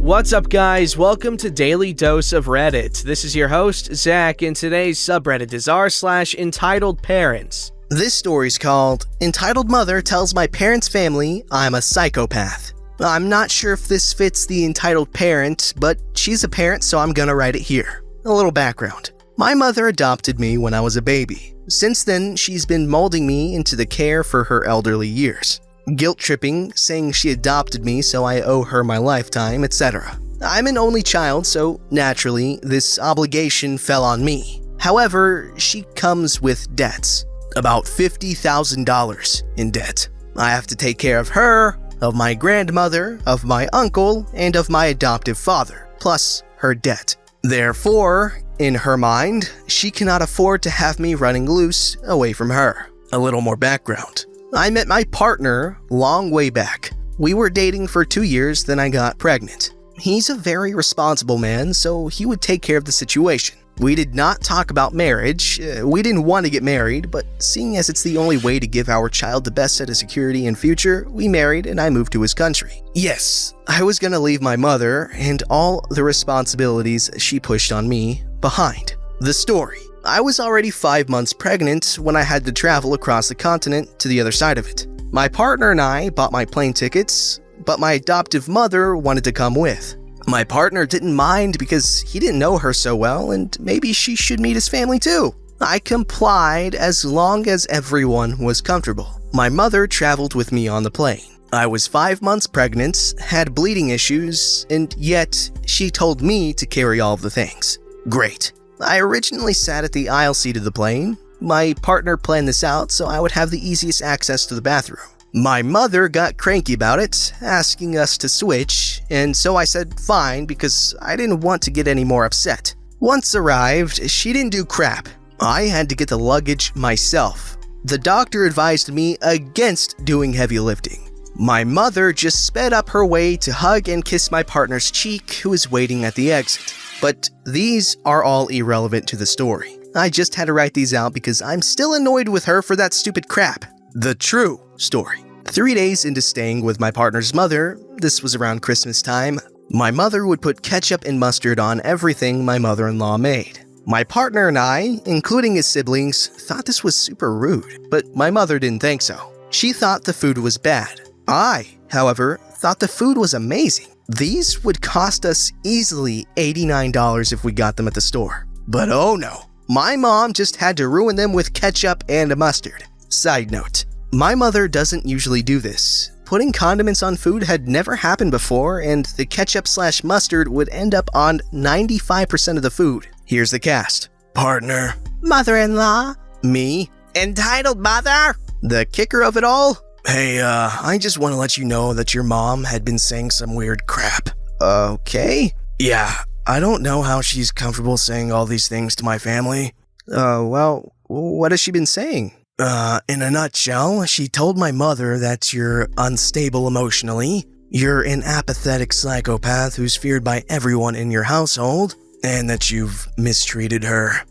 What's up, guys? Welcome to Daily Dose of Reddit. This is your host, Zach, and today's subreddit is r/EntitledParents. This story's called Entitled Mother Tells My Parents' Family I'm a Psychopath. I'm not sure if this fits the entitled parent, but she's a parent, so I'm gonna write it here. A little background. My mother adopted me when I was a baby. Since then, she's been molding me into the care for her elderly years. Guilt-tripping, saying she adopted me so I owe her my lifetime, etc. I'm an only child, so naturally, this obligation fell on me. However, she comes with debts. About $50,000 in debt. I have to take care of her, of my grandmother, of my uncle, and of my adoptive father, plus her debt. Therefore, in her mind, she cannot afford to have me running loose away from her. A little more background. I met my partner long way back. We were dating for 2 years, then I got pregnant. He's a very responsible man, so he would take care of the situation. We did not talk about marriage. We didn't want to get married, but seeing as it's the only way to give our child the best set of security and future, we married and I moved to his country. Yes, I was gonna leave my mother and all the responsibilities she pushed on me behind. The story. I was already 5 months pregnant when I had to travel across the continent to the other side of it. My partner and I bought my plane tickets, but my adoptive mother wanted to come with. My partner didn't mind because he didn't know her so well and maybe she should meet his family too. I complied as long as everyone was comfortable. My mother traveled with me on the plane. I was 5 months pregnant, had bleeding issues, and yet she told me to carry all of the things. Great. I originally sat at the aisle seat of the plane. My partner planned this out so I would have the easiest access to the bathroom. My mother got cranky about it, asking us to switch, and so I said fine because I didn't want to get any more upset. Once arrived, she didn't do crap. I had to get the luggage myself. The doctor advised me against doing heavy lifting. My mother just sped up her way to hug and kiss my partner's cheek, who was waiting at the exit. But these are all irrelevant to the story. I just had to write these out because I'm still annoyed with her for that stupid crap. The true story. 3 days into staying with my partner's mother, this was around Christmas time, my mother would put ketchup and mustard on everything my mother-in-law made. My partner and I, including his siblings, thought this was super rude, but my mother didn't think so. She thought the food was bad. I, however, thought the food was amazing. These would cost us easily $89 if we got them at the store. But oh no, my mom just had to ruin them with ketchup and mustard. Side note, my mother doesn't usually do this. Putting condiments on food had never happened before, and the ketchup/mustard would end up on 95% of the food. Here's the cast. Partner. Mother-in-law. Me. Entitled mother. The kicker of it all? Hey, I just want to let you know that your mom had been saying some weird crap. Okay? Yeah, I don't know how she's comfortable saying all these things to my family. Well, what has she been saying? In a nutshell, she told my mother that you're unstable emotionally, you're an apathetic psychopath who's feared by everyone in your household, and that you've mistreated her.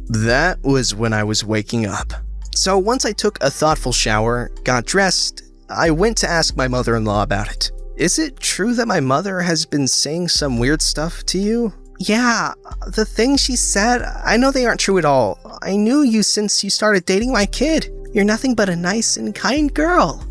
That was when I was waking up. So once I took a thoughtful shower, got dressed, I went to ask my mother-in-law about it. Is it true that my mother has been saying some weird stuff to you? Yeah, the things she said, I know they aren't true at all. I knew you since you started dating my kid. You're nothing but a nice and kind girl.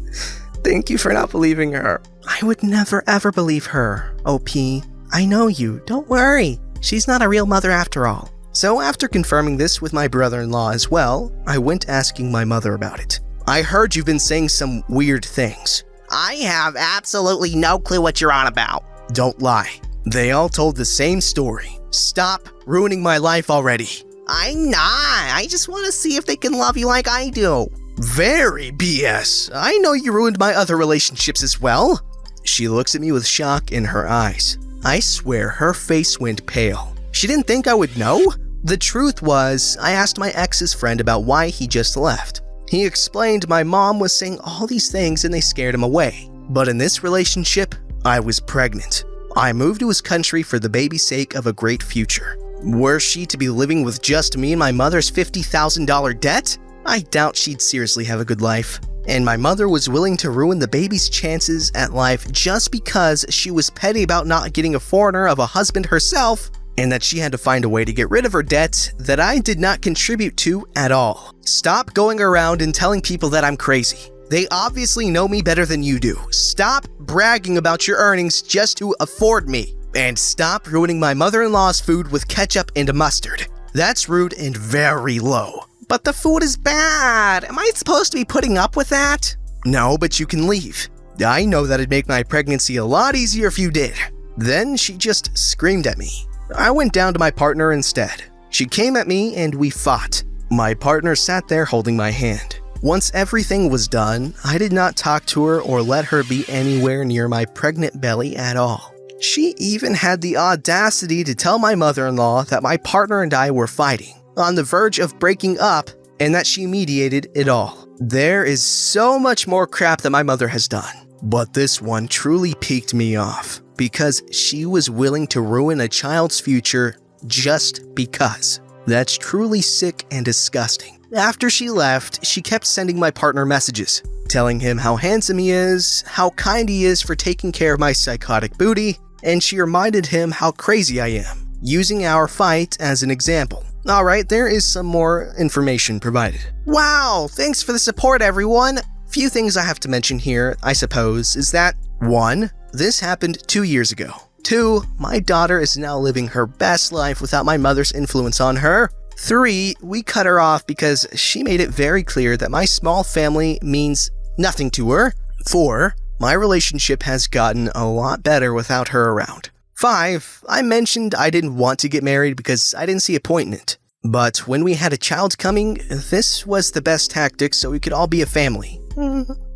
Thank you for not believing her. I would never ever believe her, OP. I know you, don't worry. She's not a real mother after all. So after confirming this with my brother-in-law as well, I went asking my mother about it. I heard you've been saying some weird things. I have absolutely no clue what you're on about. Don't lie. They all told the same story. Stop ruining my life already. I'm not. I just want to see if they can love you like I do. Very BS. I know you ruined my other relationships as well. She looks at me with shock in her eyes. I swear her face went pale. She didn't think I would know? The truth was, I asked my ex's friend about why he just left. He explained my mom was saying all these things and they scared him away. But in this relationship, I was pregnant. I moved to his country for the baby's sake of a great future. Were she to be living with just me and my mother's $50,000 debt? I doubt she'd seriously have a good life. And my mother was willing to ruin the baby's chances at life just because she was petty about not getting a foreigner of a husband herself, and that she had to find a way to get rid of her debt that I did not contribute to at all. Stop going around and telling people that I'm crazy. They obviously know me better than you do. Stop bragging about your earnings just to afford me. And stop ruining my mother-in-law's food with ketchup and mustard. That's rude and very low. But the food is bad. Am I supposed to be putting up with that? No, but you can leave. I know that'd make my pregnancy a lot easier if you did. Then she just screamed at me. I went down to my partner instead. She came at me and we fought. My partner sat there holding my hand. Once everything was done, I did not talk to her or let her be anywhere near my pregnant belly at all. She even had the audacity to tell my mother-in-law that my partner and I were fighting, on the verge of breaking up, and that she mediated it all. There is so much more crap that my mother has done, but this one truly piqued me off, because she was willing to ruin a child's future just because. That's truly sick and disgusting. After she left, she kept sending my partner messages, telling him how handsome he is, how kind he is for taking care of my psychotic booty, and she reminded him how crazy I am, using our fight as an example. Alright, there is some more information provided. Wow, thanks for the support, everyone! Few things I have to mention here, I suppose, is that 1. This happened 2 years ago. 2. My daughter is now living her best life without my mother's influence on her. 3. We cut her off because she made it very clear that my small family means nothing to her. 4. My relationship has gotten a lot better without her around. 5. I mentioned I didn't want to get married because I didn't see a point in it. But when we had a child coming, this was the best tactic so we could all be a family.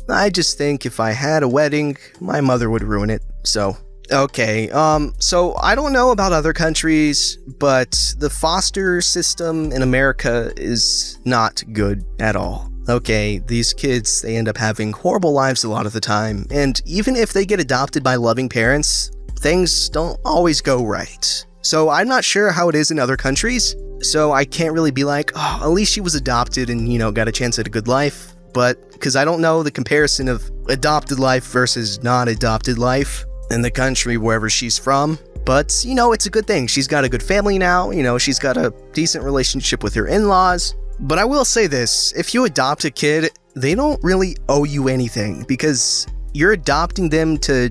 I just think if I had a wedding, my mother would ruin it, so... Okay, so I don't know about other countries, but the foster system in America is not good at all. Okay, these kids, they end up having horrible lives a lot of the time, and even if they get adopted by loving parents, things don't always go right. So I'm not sure how it is in other countries, so I can't really be like, oh, at least she was adopted and, got a chance at a good life, but because I don't know the comparison of adopted life versus not adopted life in the country wherever she's from. But, it's a good thing. She's got a good family now, she's got a decent relationship with her in-laws. But I will say this, if you adopt a kid, they don't really owe you anything because you're adopting them to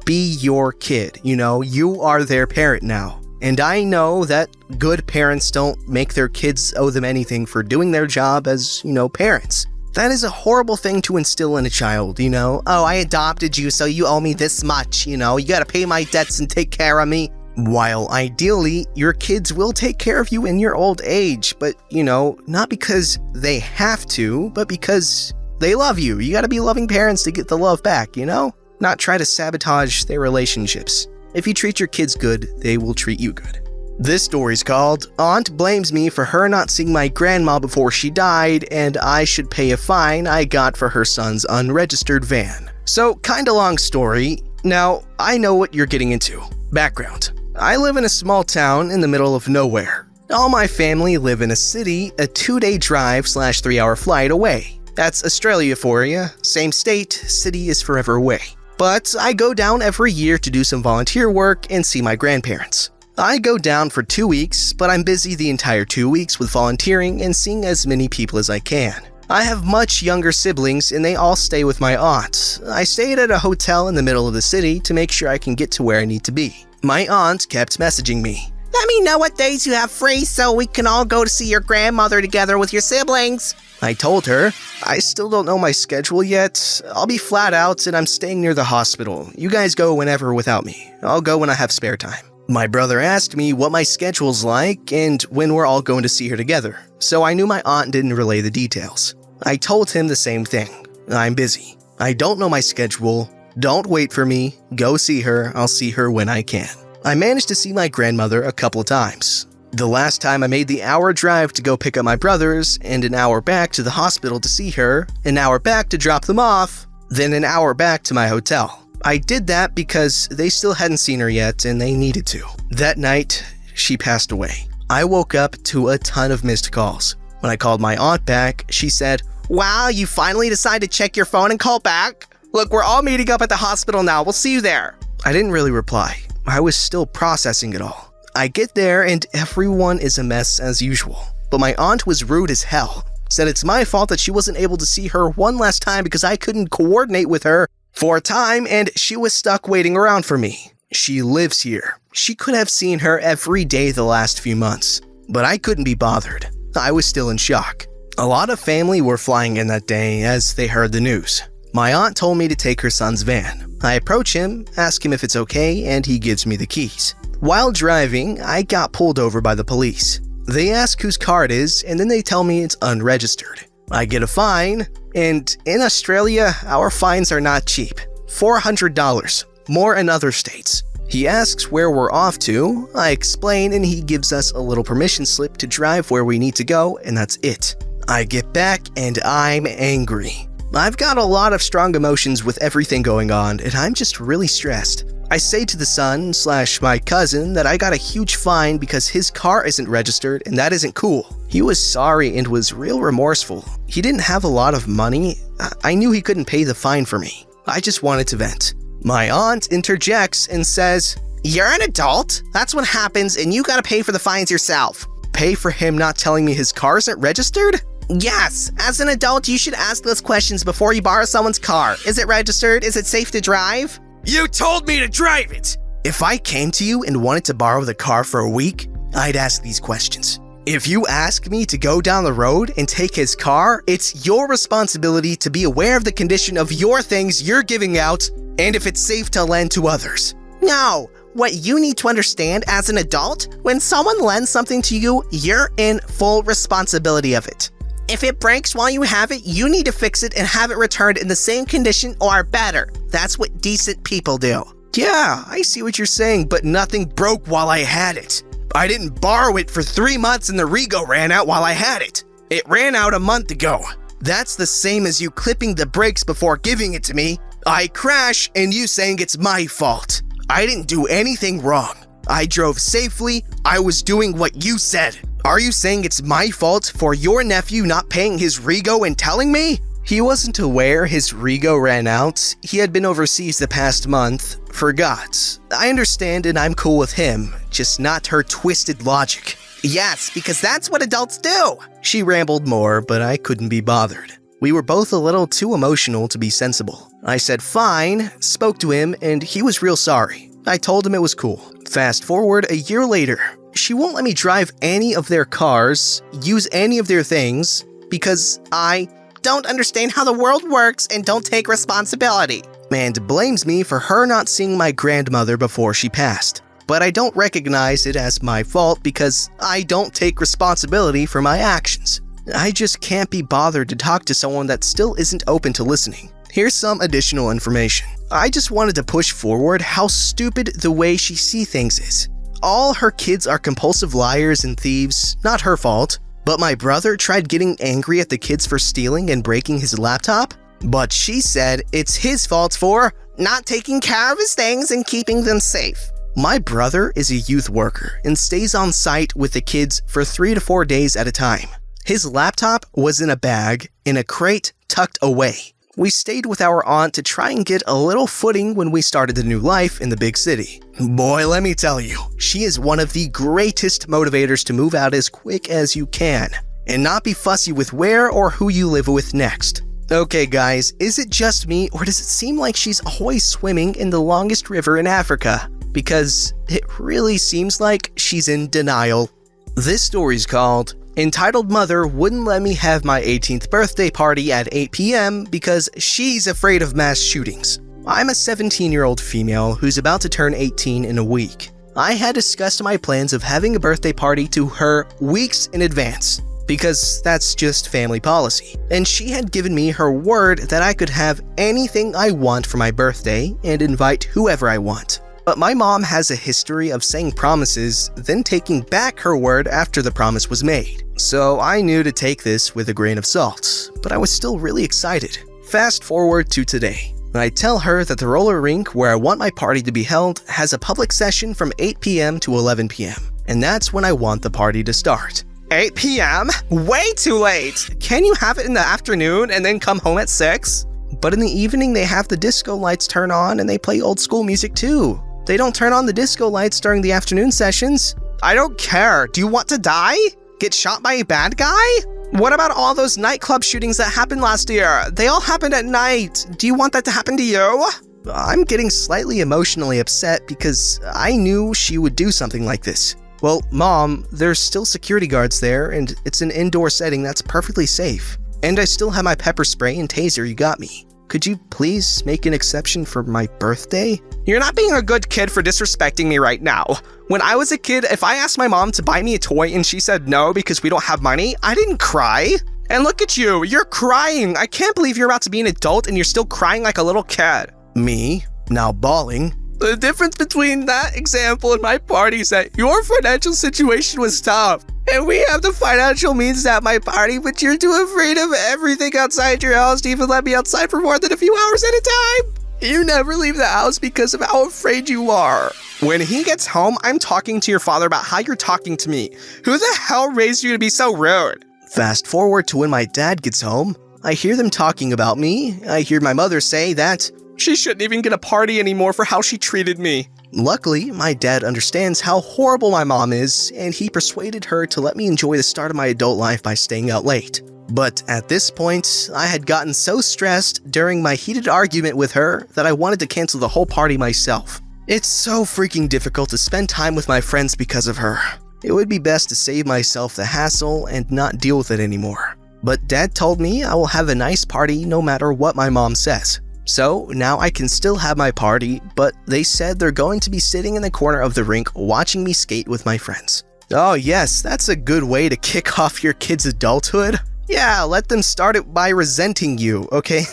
be your kid, you are their parent now. And I know that good parents don't make their kids owe them anything for doing their job as, parents. That is a horrible thing to instill in a child, Oh, I adopted you, so you owe me this much, you gotta pay my debts and take care of me. While ideally, your kids will take care of you in your old age, but, not because they have to, but because they love you. You gotta be loving parents to get the love back, Not try to sabotage their relationships. If you treat your kids good, they will treat you good. This story's called, Aunt Blames Me for Her Not Seeing My Grandma Before She Died, and I Should Pay a Fine I Got for Her Son's Unregistered Van. So, kinda long story. Now, I know what you're getting into. Background. I live in a small town in the middle of nowhere. All my family live in a city, a 2-day drive / 3-hour flight away. That's Australia for you. Same state, city is forever away. But I go down every year to do some volunteer work and see my grandparents. I go down for 2 weeks, but I'm busy the entire 2 weeks with volunteering and seeing as many people as I can. I have much younger siblings and they all stay with my aunt. I stayed at a hotel in the middle of the city to make sure I can get to where I need to be. My aunt kept messaging me. Let me know what days you have free so we can all go to see your grandmother together with your siblings. I told her, I still don't know my schedule yet. I'll be flat out and I'm staying near the hospital. You guys go whenever without me. I'll go when I have spare time. My brother asked me what my schedule's like and when we're all going to see her together, so I knew my aunt didn't relay the details. I told him the same thing. I'm busy. I don't know my schedule. Don't wait for me. Go see her. I'll see her when I can. I managed to see my grandmother a couple of times. The last time I made the hour drive to go pick up my brothers, and an hour back to the hospital to see her, an hour back to drop them off, then an hour back to my hotel. I did that because they still hadn't seen her yet and they needed to. That night, she passed away. I woke up to a ton of missed calls. When I called my aunt back, she said, Wow, you finally decided to check your phone and call back? Look, we're all meeting up at the hospital now. We'll see you there. I didn't really reply. I was still processing it all. I get there and everyone is a mess as usual. But my aunt was rude as hell. Said it's my fault that she wasn't able to see her one last time because I couldn't coordinate with her for a time and she was stuck waiting around for me. She lives here. She could have seen her every day the last few months. But I couldn't be bothered. I was still in shock. A lot of family were flying in that day as they heard the news. My aunt told me to take her son's van. I approach him, ask him if it's okay, and he gives me the keys. While driving, I got pulled over by the police. They ask whose car it is, and then they tell me it's unregistered. I get a fine, and in Australia, our fines are not cheap. $400, more in other states. He asks where we're off to, I explain, and he gives us a little permission slip to drive where we need to go, and that's it. I get back, and I'm angry. I've got a lot of strong emotions with everything going on, and I'm just really stressed. I say to the son/my cousin that I got a huge fine because his car isn't registered and that isn't cool. He was sorry and was real remorseful. He didn't have a lot of money. I knew he couldn't pay the fine for me. I just wanted to vent. My aunt interjects and says, "You're an adult. That's what happens and you gotta pay for the fines yourself." Pay for him not telling me his car isn't registered? Yes, as an adult you should ask those questions before you borrow someone's car. Is it registered? Is it safe to drive? You told me to drive it! If I came to you and wanted to borrow the car for a week, I'd ask these questions. If you ask me to go down the road and take his car, it's your responsibility to be aware of the condition of your things you're giving out and if it's safe to lend to others. No, what you need to understand as an adult, when someone lends something to you, you're in full responsibility of it. If it breaks while you have it, you need to fix it and have it returned in the same condition or better. That's what decent people do. Yeah, I see what you're saying, but nothing broke while I had it. I didn't borrow it for 3 months and the Rego ran out while I had it. It ran out a month ago. That's the same as you clipping the brakes before giving it to me. I crash and you saying it's my fault. I didn't do anything wrong. I drove safely. I was doing what you said. Are you saying it's my fault for your nephew not paying his Rego and telling me? He wasn't aware his Rego ran out. He had been overseas the past month. Forgot. I understand and I'm cool with him, just not her twisted logic. Yes, because that's what adults do. She rambled more, but I couldn't be bothered. We were both a little too emotional to be sensible. I said fine, spoke to him, and he was real sorry. I told him it was cool. Fast forward a year later. She won't let me drive any of their cars, use any of their things, because I don't understand how the world works and don't take responsibility. And blames me for her not seeing my grandmother before she passed. But I don't recognize it as my fault because I don't take responsibility for my actions. I just can't be bothered to talk to someone that still isn't open to listening. Here's some additional information. I just wanted to push forward how stupid the way she sees things is. All her kids are compulsive liars and thieves, not her fault. But my brother tried getting angry at the kids for stealing and breaking his laptop. But she said it's his fault for not taking care of his things and keeping them safe. My brother is a youth worker and stays on site with the kids for 3 to 4 days at a time. His laptop was in a bag, in a crate, tucked away. We stayed with our aunt to try and get a little footing when we started a new life in the big city. Boy, let me tell you, she is one of the greatest motivators to move out as quick as you can, and not be fussy with where or who you live with next. Okay guys, is it just me or does it seem like she's always swimming in the longest river in Africa? Because it really seems like she's in denial. This story's called Entitled Mother Wouldn't Let Me Have My 18th Birthday Party at 8 p.m. because she's afraid of mass shootings. I'm a 17-year-old female who's about to turn 18 in a week. I had discussed my plans of having a birthday party to her weeks in advance, because that's just family policy. And she had given me her word that I could have anything I want for my birthday and invite whoever I want. But my mom has a history of saying promises, then taking back her word after the promise was made. So I knew to take this with a grain of salt, but I was still really excited. Fast forward to today. I tell her that the roller rink where I want my party to be held has a public session from 8 p.m. to 11 p.m. And that's when I want the party to start. 8 p.m.? Way too late! Can you have it in the afternoon and then come home at 6? But in the evening, they have the disco lights turn on and they play old school music too. They don't turn on the disco lights during the afternoon sessions. I don't care. Do you want to die? Get shot by a bad guy? What about all those nightclub shootings that happened last year? They all happened at night. Do you want that to happen to you? I'm getting slightly emotionally upset because I knew she would do something like this. Well, Mom, there's still security guards there, and it's an indoor setting that's perfectly safe. And I still have my pepper spray and taser you got me. Could you please make an exception for my birthday? You're not being a good kid for disrespecting me right now. When I was a kid, if I asked my mom to buy me a toy and she said no because we don't have money, I didn't cry. And look at you, you're crying. I can't believe you're about to be an adult and you're still crying like a little kid. Me? Now bawling? The difference between that example and my party is that your financial situation was tough. And we have the financial means at my party, but you're too afraid of everything outside your house to even let me outside for more than a few hours at a time. You never leave the house because of how afraid you are. When he gets home, I'm talking to your father about how you're talking to me. Who the hell raised you to be so rude? Fast forward to when my dad gets home. I hear them talking about me. I hear my mother say that she shouldn't even get a party anymore for how she treated me. Luckily, my dad understands how horrible my mom is, and he persuaded her to let me enjoy the start of my adult life by staying out late. But at this point, I had gotten so stressed during my heated argument with her that I wanted to cancel the whole party myself. It's so freaking difficult to spend time with my friends because of her. It would be best to save myself the hassle and not deal with it anymore. But Dad told me I will have a nice party no matter what my mom says. So now I can still have my party, but they said they're going to be sitting in the corner of the rink watching me skate with my friends. Oh yes, that's a good way to kick off your kid's adulthood. Yeah, let them start it by resenting you, okay?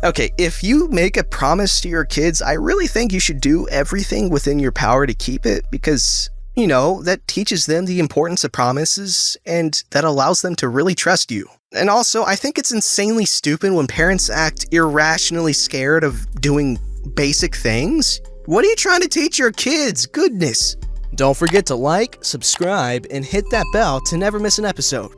Okay, if you make a promise to your kids, I really think you should do everything within your power to keep it because, you know, that teaches them the importance of promises and that allows them to really trust you. And also, I think it's insanely stupid when parents act irrationally scared of doing basic things. What are you trying to teach your kids? Goodness. Don't forget to like, subscribe, and hit that bell to never miss an episode.